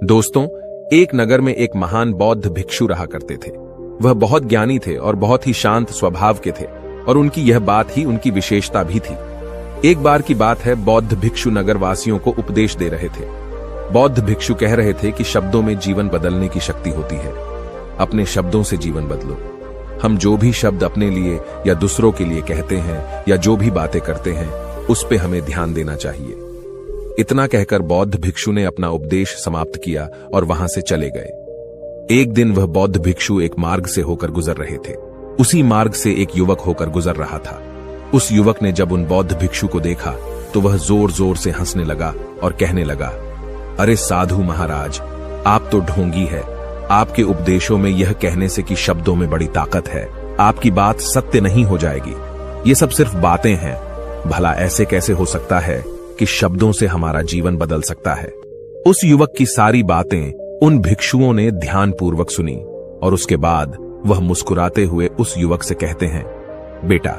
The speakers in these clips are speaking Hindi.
दोस्तों, एक नगर में एक महान बौद्ध भिक्षु रहा करते थे। वह बहुत ज्ञानी थे और बहुत ही शांत स्वभाव के थे और उनकी यह बात ही उनकी विशेषता भी थी। एक बार की बात है, बौद्ध भिक्षु नगर वासियों को उपदेश दे रहे थे। बौद्ध भिक्षु कह रहे थे कि शब्दों में जीवन बदलने की शक्ति होती है। अपने शब्दों से जीवन बदलो। हम जो भी शब्द अपने लिए या दूसरों के लिए कहते हैं या जो भी बातें करते हैं, उस पे हमें ध्यान देना चाहिए। इतना कहकर बौद्ध भिक्षु ने अपना उपदेश समाप्त किया और वहां से चले गए। एक दिन वह बौद्ध भिक्षु एक मार्ग से होकर गुजर रहे थे। उसी मार्ग से एक युवक होकर गुजर रहा था। उस युवक ने जब उन बौद्ध भिक्षु को देखा तो वह जोर जोर से हंसने लगा और कहने लगा, अरे साधु महाराज, आप तो ढोंगी है। आपके उपदेशों में यह कहने से कि शब्दों में बड़ी ताकत है, आपकी बात सत्य नहीं हो जाएगी। ये सब सिर्फ बातें हैं। भला ऐसे कैसे हो सकता है कि शब्दों से हमारा जीवन बदल सकता है। उस युवक की सारी बातें उन भिक्षुओं ने ध्यानपूर्वक सुनी और उसके बाद वह मुस्कुराते हुए उस युवक से कहते हैं, बेटा,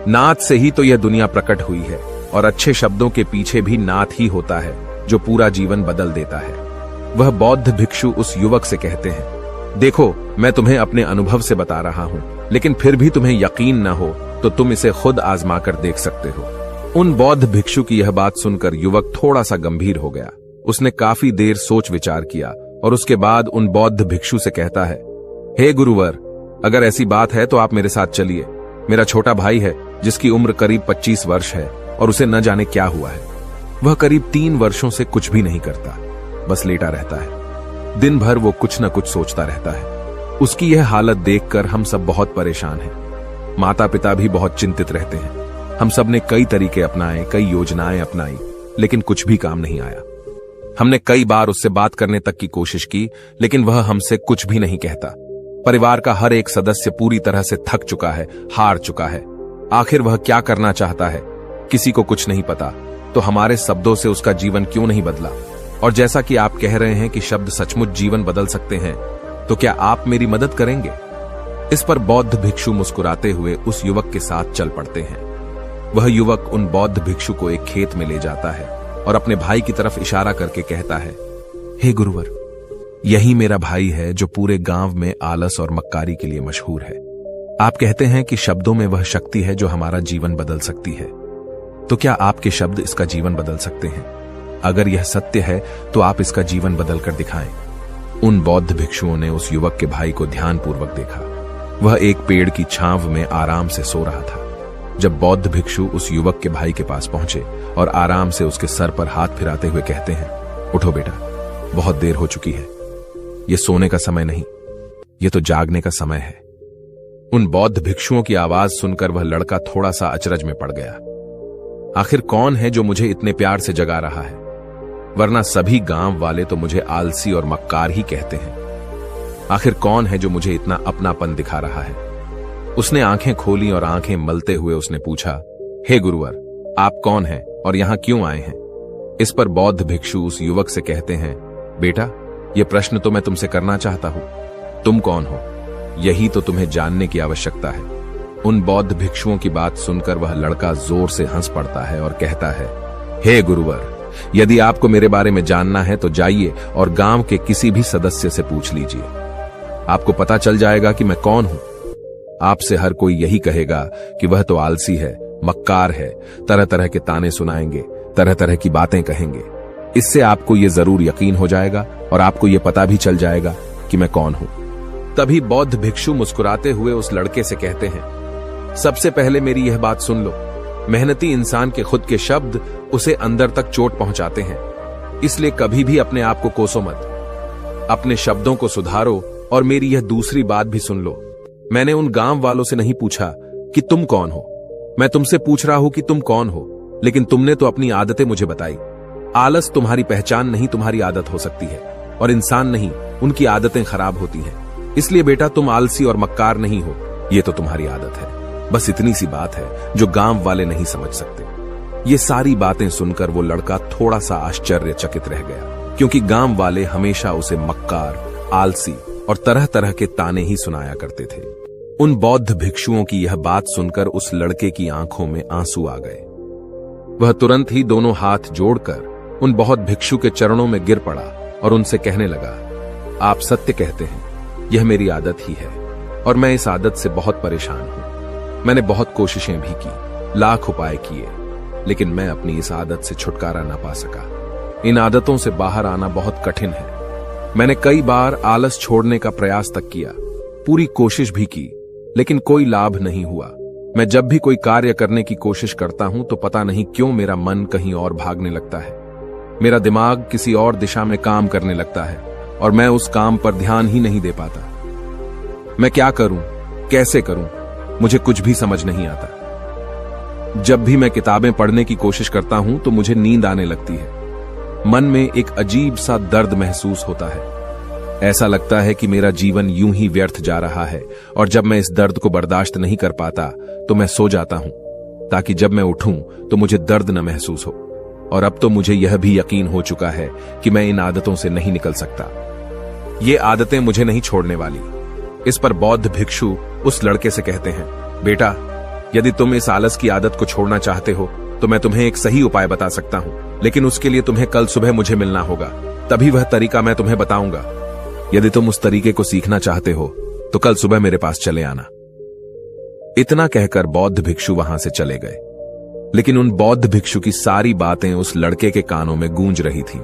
नाद से ही तो यह दुनिया प्रकट हुई है और अच्छे शब्दों के पीछे भी नाद ही होता है जो पूरा जीवन बदल देता है। वह बौद्ध भिक्षु उस युवक से कहते हैं, देखो, मैं तुम्हें अपने अनुभव से बता रहा हूं, लेकिन फिर भी तुम्हें यकीन न हो तो तुम इसे खुद आजमा कर देख सकते हो। उन बौद्ध भिक्षु की यह बात सुनकर युवक थोड़ा सा गंभीर हो गया। उसने काफी देर सोच विचार किया और उसके बाद उन बौद्ध भिक्षु से कहता है, हे गुरुवर, अगर ऐसी बात है तो आप मेरे साथ चलिए। मेरा छोटा भाई है जिसकी उम्र करीब 25 वर्ष है और उसे न जाने क्या हुआ है। वह करीब 3 वर्षों से कुछ भी नहीं करता, बस लेटा रहता है। दिन भर वो कुछ न कुछ सोचता रहता है। उसकी यह हालत देखकर हम सब बहुत परेशान हैं। माता पिता भी बहुत चिंतित रहते हैं। हम सब ने कई तरीके अपनाए, कई योजनाएं अपनाई, लेकिन कुछ भी काम नहीं आया। हमने कई बार उससे बात करने तक की कोशिश की, लेकिन वह हमसे कुछ भी नहीं कहता। परिवार का हर एक सदस्य पूरी तरह से थक चुका है, हार चुका है। आखिर वह क्या करना चाहता है, किसी को कुछ नहीं पता। तो हमारे शब्दों से उसका जीवन क्यों नहीं बदला? और जैसा कि आप कह रहे हैं कि शब्द सचमुच जीवन बदल सकते हैं, तो क्या आप मेरी मदद करेंगे? इस पर बौद्ध भिक्षु मुस्कुराते हुए उस युवक के साथ चल पड़ते हैं। वह युवक उन बौद्ध भिक्षु को एक खेत में ले जाता है और अपने भाई की तरफ इशारा करके कहता है, हे गुरुवर, यही मेरा भाई है जो पूरे गांव में आलस और मक्कारी के लिए मशहूर है। आप कहते हैं कि शब्दों में वह शक्ति है जो हमारा जीवन बदल सकती है। तो क्या आपके शब्द इसका जीवन बदल सकते हैं? अगर यह सत्य है तो आप इसका जीवन बदल कर दिखाएं। उन बौद्ध भिक्षुओं ने उस युवक के भाई को ध्यानपूर्वक देखा। वह एक पेड़ की छांव में आराम से सो रहा था। जब बौद्ध भिक्षु उस युवक के भाई के पास पहुंचे और आराम से उसके सर पर हाथ फिराते हुए कहते हैं, उठो बेटा, बहुत देर हो चुकी है। यह सोने का समय नहीं, यह तो जागने का समय है। उन बौद्ध भिक्षुओं की आवाज सुनकर वह लड़का थोड़ा सा अचरज में पड़ गया। आखिर कौन है जो मुझे इतने प्यार से जगा रहा है? वरना सभी गांव वाले तो मुझे आलसी और मक्कार ही कहते हैं। आखिर कौन है जो मुझे इतना अपनापन दिखा रहा है? उसने आंखें खोली और आंखें मलते हुए उसने पूछा, हे गुरुवर, आप कौन हैं और यहां क्यों आए हैं? इस पर बौद्ध भिक्षु उस युवक से कहते हैं, बेटा, यह प्रश्न तो मैं तुमसे करना चाहता हूं। तुम कौन हो, यही तो तुम्हें जानने की आवश्यकता है। उन बौद्ध भिक्षुओं की बात सुनकर वह लड़का जोर से हंस पड़ता है और कहता है, हे गुरुवर, यदि आपको मेरे बारे में जानना है तो जाइए और गांव के किसी भी सदस्य से पूछ लीजिए। आपको पता चल जाएगा कि मैं कौन हूं। आपसे हर कोई यही कहेगा कि वह तो आलसी है, मक्कार है, तरह तरह के ताने सुनाएंगे, तरह तरह की बातें कहेंगे। इससे आपको यह जरूर यकीन हो जाएगा और आपको यह पता भी चल जाएगा कि मैं कौन हूं। तभी बौद्ध भिक्षु मुस्कुराते हुए उस लड़के से कहते हैं, सबसे पहले मेरी यह बात सुन लो। मेहनती इंसान के खुद के शब्द उसे अंदर तक चोट पहुंचाते हैं। इसलिए कभी भी अपने आप को कोसो मत। अपने शब्दों को सुधारो। और मेरी यह दूसरी बात भी सुन लो। मैंने उन गांव वालों से नहीं पूछा कि तुम कौन हो। मैं तुमसे पूछ रहा हूं कि तुम कौन हो, लेकिन तुमने तो अपनी आदतें मुझे बताई। आलस तुम्हारी पहचान नहीं, तुम्हारी आदत हो सकती है, और इंसान नहीं, उनकी आदतें खराब होती हैं। इसलिए बेटा, तुम आलसी और मक्कार नहीं हो, यह तो तुम्हारी आदत है। बस इतनी सी बात है जो गांव वाले नहीं समझ सकते। ये सारी बातें सुनकर वो लड़का थोड़ा सा आश्चर्यचकित रह गया, क्योंकि गांव वाले हमेशा उसे मक्कार, आलसी और तरह तरह के ताने ही सुनाया करते थे। उन बौद्ध भिक्षुओं की यह बात सुनकर उस लड़के की आंखों में आंसू आ गए। वह तुरंत ही दोनों हाथ जोड़कर उन बौद्ध भिक्षु के चरणों में गिर पड़ा और उनसे कहने लगा, आप सत्य कहते हैं, यह मेरी आदत ही है और मैं इस आदत से बहुत परेशान हूं। मैंने बहुत कोशिशें भी की, लाख उपाय किए, लेकिन मैं अपनी इस आदत से छुटकारा ना पा सका। इन आदतों से बाहर आना बहुत कठिन है। मैंने कई बार आलस छोड़ने का प्रयास तक किया, पूरी कोशिश भी की, लेकिन कोई लाभ नहीं हुआ। मैं जब भी कोई कार्य करने की कोशिश करता हूं तो पता नहीं क्यों मेरा मन कहीं और भागने लगता है। मेरा दिमाग किसी और दिशा में काम करने लगता है और मैं उस काम पर ध्यान ही नहीं दे पाता। मैं क्या करूं, कैसे करूं, मुझे कुछ भी समझ नहीं आता। जब भी मैं किताबें पढ़ने की कोशिश करता हूं तो मुझे नींद आने लगती है। मन में एक अजीब सा दर्द महसूस होता है। ऐसा लगता है कि मेरा जीवन यूं ही व्यर्थ जा रहा है और जब मैं इस दर्द को बर्दाश्त नहीं कर पाता तो मैं सो जाता हूं, ताकि जब मैं उठूं तो मुझे दर्द न महसूस हो। और अब तो मुझे यह भी यकीन हो चुका है कि मैं इन आदतों से नहीं निकल सकता। ये आदतें मुझे नहीं छोड़ने वाली। इस पर बौद्ध भिक्षु उस लड़के से कहते हैं, बेटा, यदि तुम इस आलस की आदत को छोड़ना चाहते हो तो मैं तुम्हें एक सही उपाय बता सकता हूं, लेकिन उसके लिए तुम्हें कल सुबह मुझे मिलना होगा, तभी वह तरीका मैं तुम्हें बताऊंगा। यदि तुम उस तरीके को सीखना चाहते हो तो कल सुबह मेरे पास चले आना। इतना कहकर बौद्ध भिक्षु वहां से चले गए, लेकिन उन बौद्ध भिक्षु की सारी बातें उस लड़के के कानों में गूंज रही थीं।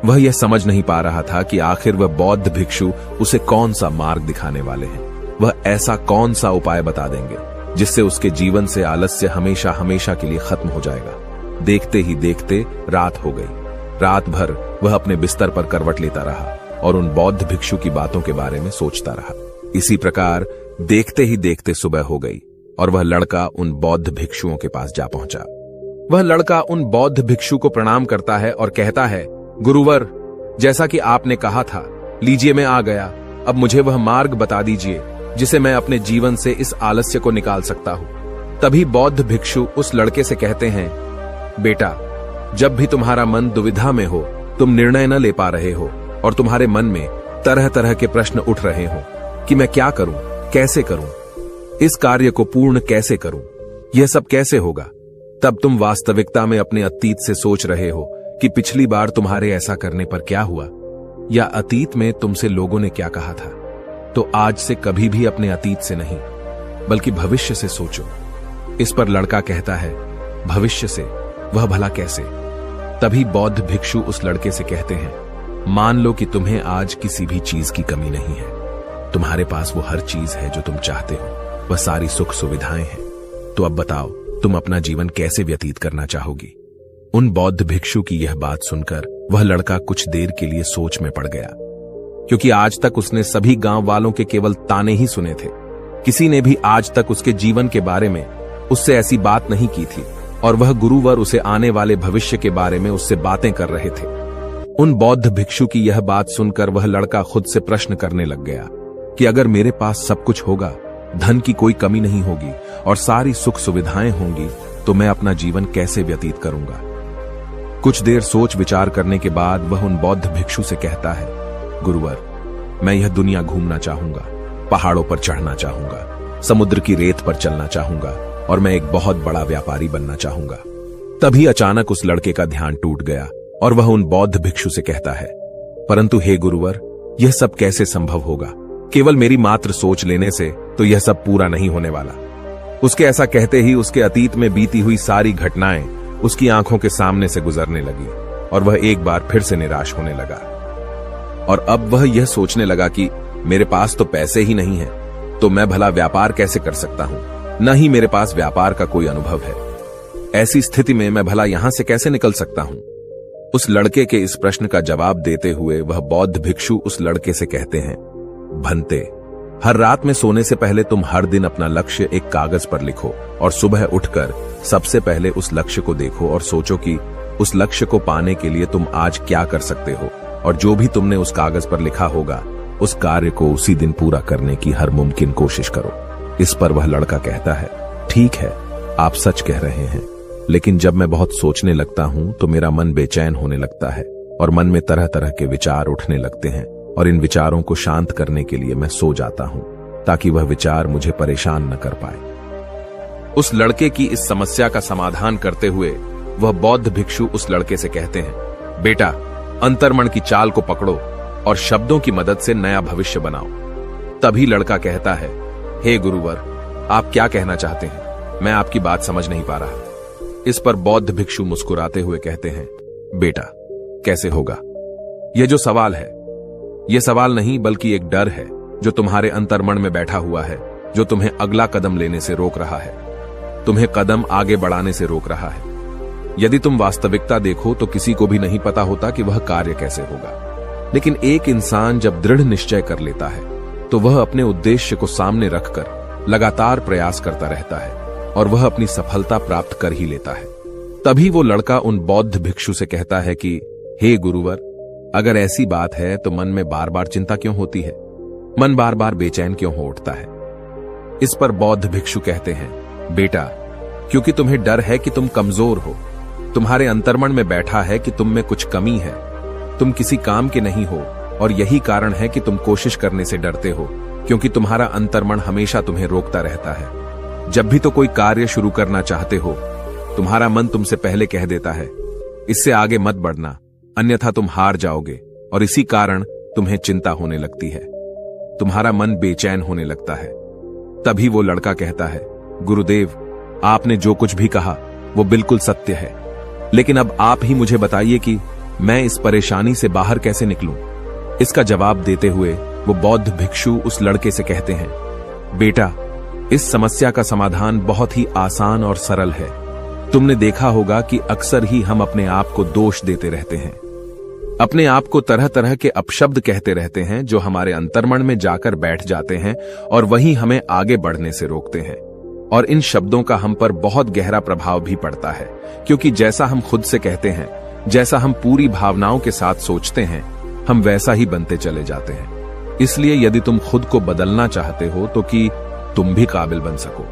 वह यह समझ नहीं पा रहा था कि आखिर वह बौद्ध भिक्षु उसे कौन सा मार्ग दिखाने वाले हैं। वह ऐसा कौन सा उपाय बता देंगे जिससे उसके जीवन से आलस्य हमेशा हमेशा के लिए खत्म हो जाएगा। देखते ही देखते रात हो गई। रात भर वह अपने बिस्तर पर करवट लेता रहा और उन बौद्ध भिक्षु की बातों के बारे में सोचता रहा। इसी प्रकार देखते ही देखते सुबह हो गई और वह लड़का उन बौद्ध भिक्षुओं के पास जा पहुंचा। वह लड़का उन बौद्ध भिक्षु को प्रणाम करता है और कहता है, गुरुवर, जैसा कि आपने कहा था, लीजिए मैं आ गया। अब मुझे वह मार्ग बता दीजिए जिसे मैं अपने जीवन से इस आलस्य को निकाल सकता हूं। तभी बौद्ध भिक्षु उस लड़के से कहते हैं, बेटा, जब भी तुम्हारा मन दुविधा में हो, तुम निर्णय न ले पा रहे हो और तुम्हारे मन में तरह तरह के प्रश्न उठ रहे हो कि मैं क्या करूं, कैसे करूं, इस कार्य को पूर्ण कैसे करूं, यह सब कैसे होगा, तब तुम वास्तविकता में अपने अतीत से सोच रहे हो कि पिछली बार तुम्हारे ऐसा करने पर क्या हुआ, या अतीत में तुमसे लोगों ने क्या कहा था। तो आज से कभी भी अपने अतीत से नहीं, बल्कि भविष्य से सोचो। इस पर लड़का कहता है, भविष्य से? वह भला कैसे? तभी बौद्ध भिक्षु उस लड़के से कहते हैं, मान लो कि तुम्हें आज किसी भी चीज की कमी नहीं है। तुम्हारे पास वो हर चीज है जो तुम चाहते हो, वह सारी सुख सुविधाएं हैं। तो अब बताओ, तुम अपना जीवन कैसे व्यतीत करना चाहोगी? उन बौद्ध भिक्षु की यह बात सुनकर वह लड़का कुछ देर के लिए सोच में पड़ गया, क्योंकि आज तक उसने सभी गांव वालों के केवल ताने ही सुने थे। किसी ने भी आज तक उसके जीवन के बारे में उससे ऐसी बात नहीं की थी और वह गुरुवर उसे आने वाले भविष्य के बारे में उससे बातें कर रहे थे। उन बौद्ध भिक्षु की यह बात सुनकर वह लड़का खुद से प्रश्न करने लग गया कि अगर मेरे पास सब कुछ होगा, धन की कोई कमी नहीं होगी और सारी सुख सुविधाएं होंगी, तो मैं अपना जीवन कैसे व्यतीत करूंगा? कुछ देर सोच विचार करने के बाद वह उन बौद्ध भिक्षु से कहता है, गुरुवर, मैं यह दुनिया घूमना चाहूंगा, पहाड़ों पर चढ़ना चाहूंगा, समुद्र की रेत पर चलना चाहूंगा और मैं एक बहुत बड़ा व्यापारी बनना चाहूंगा। तभी अचानक उस लड़के का ध्यान टूट गया और वह उन बौद्ध भिक्षु से कहता है, परंतु हे गुरुवर, यह सब कैसे संभव होगा? केवल मेरी मात्र सोच लेने से तो यह सब पूरा नहीं होने वाला। उसके ऐसा कहते ही उसके अतीत में बीती हुई सारी घटनाएं उसकी आंखों के सामने से गुजरने लगी और वह एक बार फिर से निराश होने लगा। और अब वह यह सोचने लगा कि मेरे पास तो पैसे ही नहीं है, तो मैं भला व्यापार कैसे कर सकता हूं? न ही मेरे पास व्यापार का कोई अनुभव है। ऐसी स्थिति में मैं भला यहां से कैसे निकल सकता हूं? उस लड़के के इस प्रश्न का जवाब देते हुए वह बौद्ध भिक्षु उस लड़के से कहते हैं, भंते, हर रात में सोने से पहले तुम हर दिन अपना लक्ष्य एक कागज पर लिखो और सुबह उठकर सबसे पहले उस लक्ष्य को देखो और सोचो कि उस लक्ष्य को पाने के लिए तुम आज क्या कर सकते हो, और जो भी तुमने उस कागज पर लिखा होगा उस कार्य को उसी दिन पूरा करने की हर मुमकिन कोशिश करो। इस पर वह लड़का कहता है, ठीक है, आप सच कह रहे हैं, लेकिन जब मैं बहुत सोचने लगता हूं तो मेरा मन बेचैन होने लगता है और मन में तरह तरह के विचार उठने लगते हैं और इन विचारों को शांत करने के लिए मैं सो जाता हूं ताकि वह विचार मुझे परेशान न कर पाए। उस लड़के की इस समस्या का समाधान करते हुए वह बौद्ध भिक्षु उस लड़के से कहते हैं, बेटा, अंतर्मन की चाल को पकड़ो और शब्दों की मदद से नया भविष्य बनाओ। तभी लड़का कहता है, हे गुरुवर, आप क्या कहना चाहते हैं? मैं आपकी बात समझ नहीं पा रहा। इस पर बौद्ध भिक्षु मुस्कुराते हुए कहते हैं, बेटा, कैसे होगा? यह जो सवाल है, यह सवाल नहीं बल्कि एक डर है जो तुम्हारे अंतर्मन में बैठा हुआ है, जो तुम्हें अगला कदम लेने से रोक रहा है, तुम्हें कदम आगे बढ़ाने से रोक रहा है। यदि तुम वास्तविकता देखो तो किसी को भी नहीं पता होता कि वह कार्य कैसे होगा, लेकिन एक इंसान जब दृढ़ निश्चय कर लेता है तो वह अपने उद्देश्य को सामने रखकर लगातार प्रयास करता रहता है और वह अपनी सफलता प्राप्त कर ही लेता है। तभी वो लड़का उन बौद्ध भिक्षु से कहता है कि हे गुरुवर, अगर ऐसी बात है तो मन में बार बार चिंता क्यों होती है? मन बार बार बेचैन क्यों हो उठता है? इस पर बौद्ध भिक्षु कहते हैं, बेटा, क्योंकि तुम्हें डर है कि तुम कमजोर हो। तुम्हारे अंतर्मन में बैठा है कि तुम में कुछ कमी है, तुम किसी काम के नहीं हो, और यही कारण है कि तुम कोशिश करने से डरते हो, क्योंकि तुम्हारा अंतर्मन हमेशा तुम्हें रोकता रहता है। जब भी तो कोई कार्य शुरू करना चाहते हो, तुम्हारा मन तुमसे पहले कह देता है, इससे आगे मत बढ़ना, अन्यथा तुम हार जाओगे, और इसी कारण तुम्हें चिंता होने लगती है, तुम्हारा मन बेचैन होने लगता है। तभी वो लड़का कहता है, गुरुदेव, आपने जो कुछ भी कहा वो बिल्कुल सत्य है, लेकिन अब आप ही मुझे बताइए कि मैं इस परेशानी से बाहर कैसे निकलूं? इसका जवाब देते हुए वो बौद्ध भिक्षु उस लड़के से कहते हैं, बेटा, इस समस्या का समाधान बहुत ही आसान और सरल है। तुमने देखा होगा कि अक्सर ही हम अपने आप को दोष देते रहते हैं, अपने आप को तरह तरह के अपशब्द कहते रहते हैं जो हमारे अंतर्मन में जाकर बैठ जाते हैं और वही हमें आगे बढ़ने से रोकते हैं। और इन शब्दों का हम पर बहुत गहरा प्रभाव भी पड़ता है, क्योंकि जैसा हम खुद से कहते हैं, जैसा हम पूरी भावनाओं के साथ सोचते हैं, हम वैसा ही बनते चले जाते हैं। इसलिए यदि तुम खुद को बदलना चाहते हो तो कि तुम भी काबिल बन सको,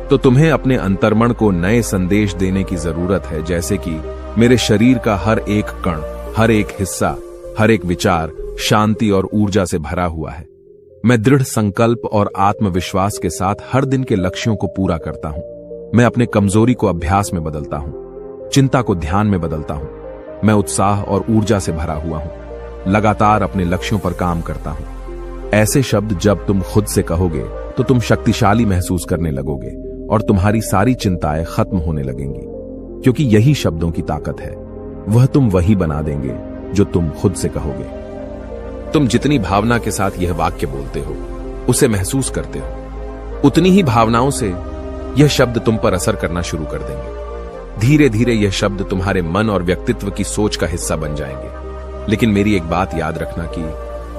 तो तुम्हें अपने अंतर्मन को नए संदेश देने की जरूरत है, जैसे कि मेरे शरीर का हर एक कण, हर एक हिस्सा, हर एक विचार शांति और ऊर्जा से भरा हुआ है। मैं दृढ़ संकल्प और आत्मविश्वास के साथ हर दिन के लक्ष्यों को पूरा करता हूं। मैं अपने कमजोरी को अभ्यास में बदलता हूं, चिंता को ध्यान में बदलता हूं। मैं उत्साह और ऊर्जा से भरा हुआ हूं, लगातार अपने लक्ष्यों पर काम करता हूं। ऐसे शब्द जब तुम खुद से कहोगे तो तुम शक्तिशाली महसूस करने लगोगे और तुम्हारी सारी चिंताएं खत्म होने लगेंगी, क्योंकि यही शब्दों की ताकत है। वह तुम वही बना देंगे जो तुम खुद से कहोगे। तुम जितनी भावना के साथ यह वाक्य बोलते हो, उसे महसूस करते हो, उतनी ही भावनाओं से यह शब्द तुम पर असर करना शुरू कर देंगे। धीरे धीरे यह शब्द तुम्हारे मन और व्यक्तित्व की सोच का हिस्सा बन जाएंगे। लेकिन मेरी एक बात याद रखना कि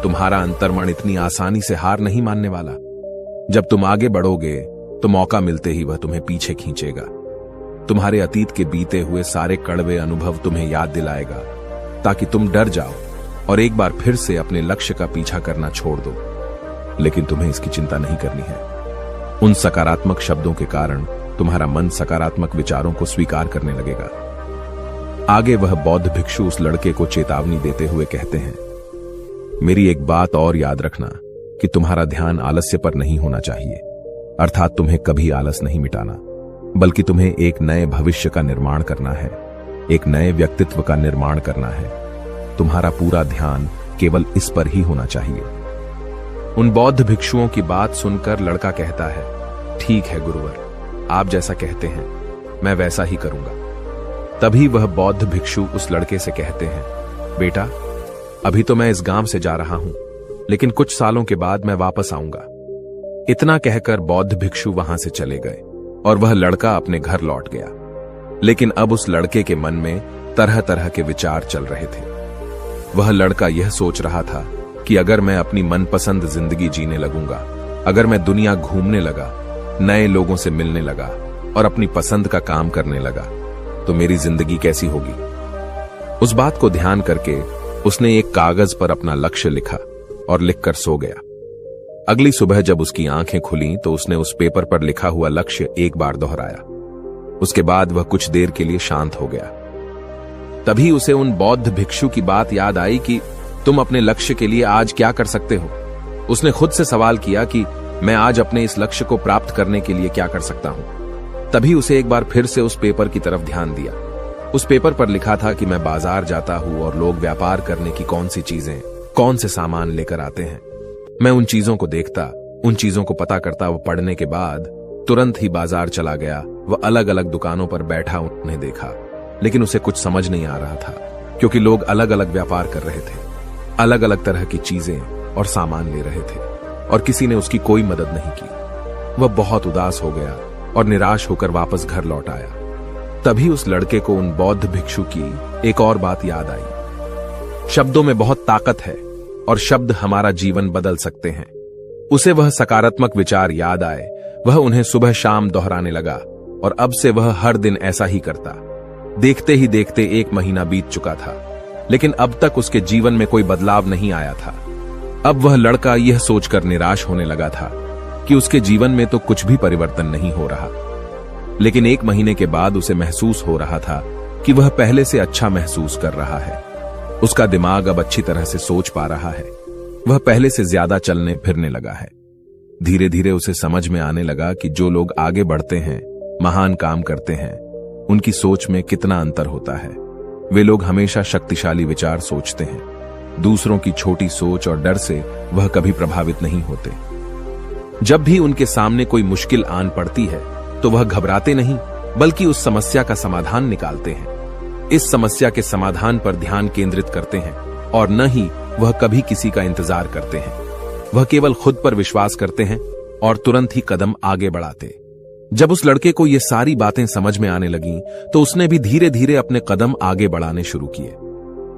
तुम्हारा अंतर्मन इतनी आसानी से हार नहीं मानने वाला। जब तुम आगे बढ़ोगे तो मौका मिलते ही वह तुम्हें पीछे खींचेगा। तुम्हारे अतीत के बीते हुए सारे कड़वे अनुभव तुम्हें याद दिलाएगा, ताकि तुम डर जाओ और एक बार फिर से अपने लक्ष्य का पीछा करना छोड़ दो। लेकिन तुम्हें इसकी चिंता नहीं करनी है। उन सकारात्मक शब्दों के कारण तुम्हारा मन सकारात्मक विचारों को स्वीकार करने लगेगा। आगे वह बौद्ध भिक्षु उस लड़के को चेतावनी देते हुए कहते हैं, मेरी एक बात और याद रखना कि तुम्हारा ध्यान आलस्य पर नहीं होना चाहिए, अर्थात तुम्हें कभी आलस नहीं मिटाना, बल्कि तुम्हें एक नए भविष्य का निर्माण करना है, एक नए व्यक्तित्व का निर्माण करना है। तुम्हारा पूरा ध्यान केवल इस पर ही होना चाहिए। उन बौद्ध भिक्षुओं की बात सुनकर लड़का कहता है, ठीक है गुरुवर, आप जैसा कहते हैं मैं वैसा ही करूंगा। तभी वह बौद्ध भिक्षु उस लड़के से कहते हैं, बेटा, अभी तो मैं इस गांव से जा रहा हूं, लेकिन कुछ सालों के बाद मैं वापस आऊंगा। इतना कहकर बौद्ध भिक्षु वहां से चले गए और वह लड़का अपने घर लौट गया। लेकिन अब उस लड़के के मन में तरह तरह के विचार चल रहे थे। वह लड़का यह सोच रहा था कि अगर मैं अपनी मनपसंद जिंदगी जीने लगूंगा, अगर मैं दुनिया घूमने लगा, नए लोगों से मिलने लगा और अपनी पसंद का काम करने लगा, तो मेरी जिंदगी कैसी होगी। उस बात को ध्यान करके उसने एक कागज पर अपना लक्ष्य लिखा और लिखकर सो गया। अगली सुबह जब उसकी आंखें खुली तो उसने उस पेपर पर लिखा हुआ लक्ष्य एक बार दोहराया। उसके बाद वह कुछ देर के लिए शांत हो गया। तभी उसे उन बौद्ध भिक्षु की बात याद आई कि तुम अपने लक्ष्य के लिए आज क्या कर सकते हो। उसने खुद से सवाल किया कि मैं आज अपने इस लक्ष्य को प्राप्त करने के लिए क्या कर सकता हूं। तभी उसे एक बार फिर से उस पेपर की तरफ ध्यान दिया। उस पेपर पर लिखा था कि मैं बाजार जाता हूँ और लोग व्यापार करने की कौन सी चीजें, कौन से सामान लेकर आते हैं। मैं उन चीजों को देखता, उन चीजों को पता करता। वो पढ़ने के बाद तुरंत ही बाजार चला गया। वह अलग अलग दुकानों पर बैठा उन्हें देखा, लेकिन उसे कुछ समझ नहीं आ रहा था, क्योंकि लोग अलग अलग व्यापार कर रहे थे, अलग अलग तरह की चीजें और सामान ले रहे थे, और किसी ने उसकी कोई मदद नहीं की। वह बहुत उदास हो गया और निराश होकर वापस घर लौट आया। तभी उस लड़के को उन बौद्ध भिक्षु की एक और बात याद आई। शब्दों में बहुत ताकत है और शब्द हमारा जीवन बदल सकते हैं। उसे वह सकारात्मक विचार याद आए। वह उन्हें सुबह शाम दोहराने लगा और अब से वह हर दिन ऐसा ही करता। देखते ही देखते 1 महीना बीत चुका था, लेकिन अब तक उसके जीवन में कोई बदलाव नहीं आया था। अब वह लड़का यह सोचकर निराश होने लगा था कि उसके जीवन में तो कुछ भी परिवर्तन नहीं हो रहा। लेकिन 1 महीने के बाद उसे महसूस हो रहा था कि वह पहले से अच्छा महसूस कर रहा है। उसका दिमाग अब अच्छी तरह से सोच पा रहा है। वह पहले से ज्यादा चलने फिरने लगा है। धीरे धीरे उसे समझ में आने लगा कि जो लोग आगे बढ़ते हैं, महान काम करते हैं, उनकी सोच में कितना अंतर होता है। वे लोग हमेशा शक्तिशाली विचार सोचते हैं। दूसरों की छोटी सोच और डर से वह कभी प्रभावित नहीं होते। जब भी उनके सामने कोई मुश्किल आन पड़ती है तो वह घबराते नहीं, बल्कि उस समस्या का समाधान निकालते हैं। इस समस्या के समाधान पर ध्यान केंद्रित करते हैं और न ही वह कभी किसी का इंतजार करते हैं। वह केवल खुद पर विश्वास करते हैं और तुरंत ही कदम आगे बढ़ाते। जब उस लड़के को ये सारी बातें समझ में आने लगीं, तो उसने भी धीरे धीरे अपने कदम आगे बढ़ाने शुरू किए।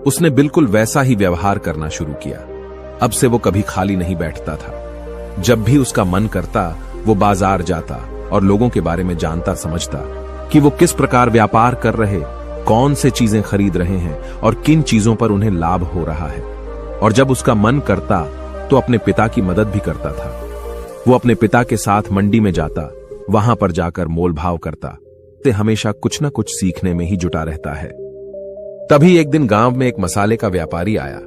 उसने बिल्कुल वैसा ही व्यवहार करना शुरू किया। अब से वो कभी खाली नहीं बैठता था। जब भी उसका मन करता, वो बाजार जाता और लोगों के बारे में जानता समझता कि वो किस प्रकार व्यापार कर रहे, कौन से चीजें खरीद रहे हैं और किन चीजों पर उन्हें लाभ हो रहा है। और जब उसका मन करता तो अपने पिता की मदद भी करता था। वो अपने पिता के साथ मंडी में जाता, वहां पर जाकर मोल भाव करता। ते हमेशा कुछ न कुछ सीखने में ही जुटा रहता है। तभी एक दिन गांव में एक मसाले का व्यापारी आया।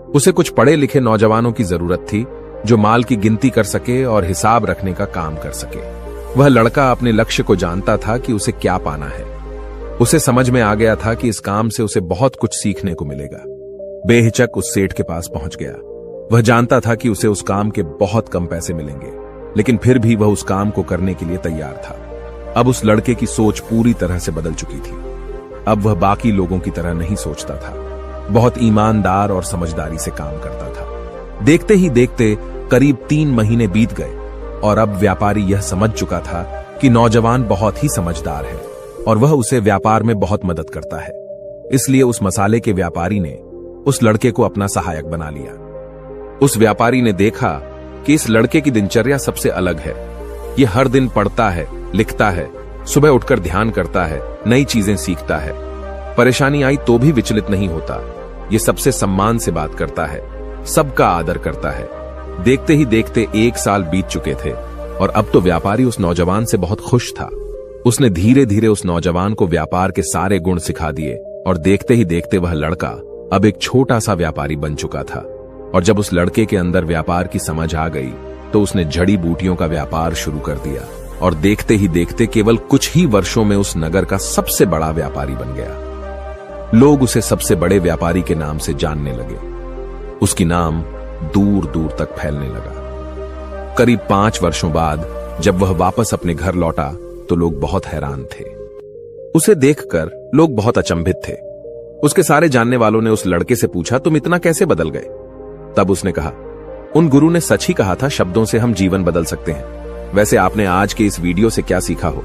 उसे कुछ पढ़े लिखे नौजवानों की जरूरत थी, जो माल की गिनती कर सके और हिसाब रखने का काम कर सके। वह लड़का अपने लक्ष्य को जानता था कि उसे क्या पाना है। उसे समझ में आ गया था कि इस काम से उसे बहुत कुछ सीखने को मिलेगा। बेहिचक उस सेठ के पास पहुंच गया। वह जानता था कि उसे उस काम के बहुत कम पैसे मिलेंगे, लेकिन फिर भी वह उस काम को करने के लिए तैयार था। अब उस लड़के की सोच पूरी तरह से बदल चुकी थी। अब वह बाकी लोगों की तरह नहीं सोचता था। बहुत ईमानदार और समझदारी से काम करता था। देखते ही देखते करीब 3 महीने बीत गए और अब व्यापारी यह समझ चुका था कि नौजवान बहुत ही समझदार है और वह उसे व्यापार में बहुत मदद करता है। इसलिए उस मसाले के व्यापारी ने उस लड़के को अपना सहायक बना लिया। उस व्यापारी ने देखा कि इस लड़के की दिनचर्या सबसे अलग है। यह हर दिन पढ़ता है, लिखता है, सुबह उठकर ध्यान करता है, नई चीजें सीखता है। परेशानी आई तो भी विचलित नहीं होता। ये सबसे सम्मान से बात करता है, सबका आदर करता है। देखते ही देखते 1 साल बीत चुके थे और अब तो व्यापारी उस नौजवान से बहुत खुश था। उसने धीरे धीरे उस नौजवान को व्यापार के सारे गुण सिखा दिए और देखते ही देखते वह लड़का अब एक छोटा सा व्यापारी बन चुका था। और जब उस लड़के के अंदर व्यापार की समझ आ गई तो उसने जड़ी बूटियों का व्यापार शुरू कर दिया और देखते ही देखते केवल कुछ ही वर्षों में उस नगर का सबसे बड़ा व्यापारी बन गया। लोग उसे सबसे बड़े व्यापारी के नाम से जानने लगे। उसकी नाम दूर दूर तक फैलने लगा। करीब 5 वर्षों बाद जब वह वापस अपने घर लौटा तो लोग बहुत हैरान थे। उसे देखकर लोग बहुत अचंभित थे। उसके सारे जानने वालों ने उस लड़के से पूछा, तुम इतना कैसे बदल गए? तब उसने कहा, उन गुरु ने सच ही कहा था, शब्दों से हम जीवन बदल सकते हैं। वैसे आपने आज के इस वीडियो से क्या सीखा हो,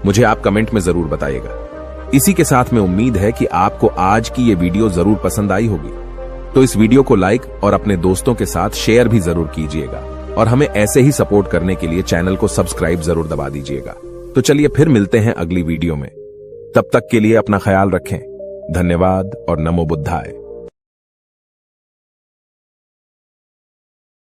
मुझे आप कमेंट में जरूर बताइएगा। इसी के साथ में उम्मीद है कि आपको आज की ये वीडियो जरूर पसंद आई होगी। तो इस वीडियो को लाइक और अपने दोस्तों के साथ शेयर भी जरूर कीजिएगा और हमें ऐसे ही सपोर्ट करने के लिए चैनल को सब्सक्राइब जरूर दबा दीजिएगा। तो चलिए फिर मिलते हैं अगली वीडियो में। तब तक के लिए अपना ख्याल रखें। धन्यवाद और नमो बुद्धाय।